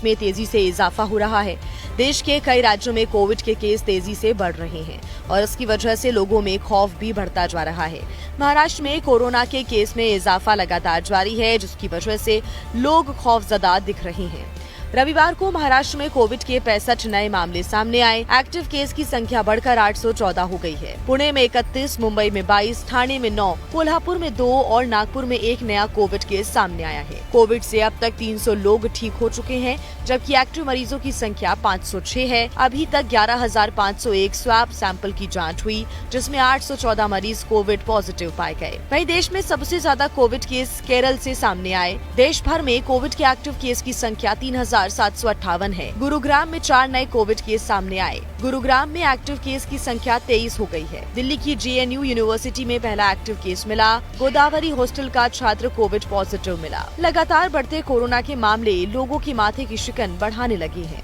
में तेजी से इजाफा हो रहा है। देश के कई राज्यों में कोविड के केस तेजी से बढ़ रहे हैं और इसकी वजह से लोगों में खौफ भी बढ़ता जा रहा है। महाराष्ट्र में कोरोना के केस में इजाफा लगातार जारी है, जिसकी वजह से लोग खौफजदा दिख रहे हैं। रविवार को महाराष्ट्र में कोविड के 65 नए मामले सामने आए। एक्टिव केस की संख्या बढ़कर 814 हो गई है। पुणे में 31, मुंबई में 22, ठाणे में 9, कोल्हापुर में 2 और नागपुर में 1 नया कोविड केस सामने आया है। कोविड से अब तक 300 लोग ठीक हो चुके हैं, जबकि एक्टिव मरीजों की संख्या 506 है। अभी तक 11,501 स्वैब सैंपल की जाँच हुई, जिसमें 814 मरीज कोविड पॉजिटिव पाए गए। वहीं देश में सबसे ज्यादा कोविड केस केरल से सामने आए। देश भर में कोविड के एक्टिव केस की संख्या 3,758 है। गुरुग्राम में 4 नए कोविड केस सामने आए। गुरुग्राम में एक्टिव केस की संख्या 23 हो गई है। दिल्ली की JNU यूनिवर्सिटी में पहला एक्टिव केस मिला। गोदावरी हॉस्टल का छात्र कोविड पॉजिटिव मिला। लगातार बढ़ते कोरोना के मामले लोगों की माथे की शिकन बढ़ाने लगे हैं।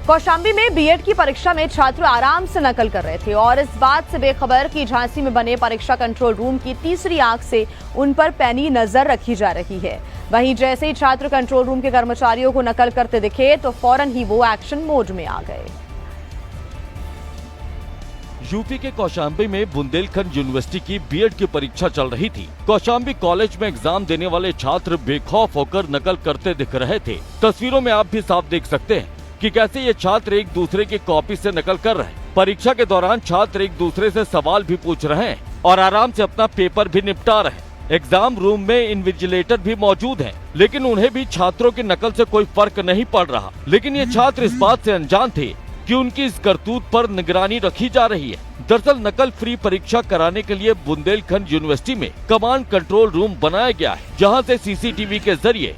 कौशाम्बी में बीएड की परीक्षा में छात्र आराम से नकल कर रहे थे और इस बात से बेखबर कि झांसी में बने परीक्षा कंट्रोल रूम की तीसरी आंख से उन पर पैनी नजर रखी जा रही है। वहीं जैसे ही छात्र कंट्रोल रूम के कर्मचारियों को नकल करते दिखे तो फौरन ही वो एक्शन मोड में आ गए। यूपी के कौशाम्बी में बुंदेलखंड यूनिवर्सिटी की बीएड की परीक्षा चल रही थी। कौशाम्बी कॉलेज में एग्जाम देने वाले छात्र बेखौफ होकर नकल करते दिख रहे थे। तस्वीरों में आप भी साफ देख सकते हैं कि कैसे ये छात्र एक दूसरे की कॉपी से नकल कर रहे हैं। परीक्षा के दौरान छात्र एक दूसरे से सवाल भी पूछ रहे हैं और आराम से अपना पेपर भी निपटा रहे हैं। एग्जाम रूम में इन्विजिलेटर भी मौजूद हैं, लेकिन उन्हें भी छात्रों की नकल से कोई फर्क नहीं पड़ रहा। लेकिन ये छात्र इस बात से अनजान थे कि उनकी इस करतूत पर निगरानी रखी जा रही है। दरअसल नकल फ्री परीक्षा कराने के लिए बुंदेलखंड यूनिवर्सिटी में कमांड कंट्रोल रूम बनाया गया है, जहां से CCTV के जरिए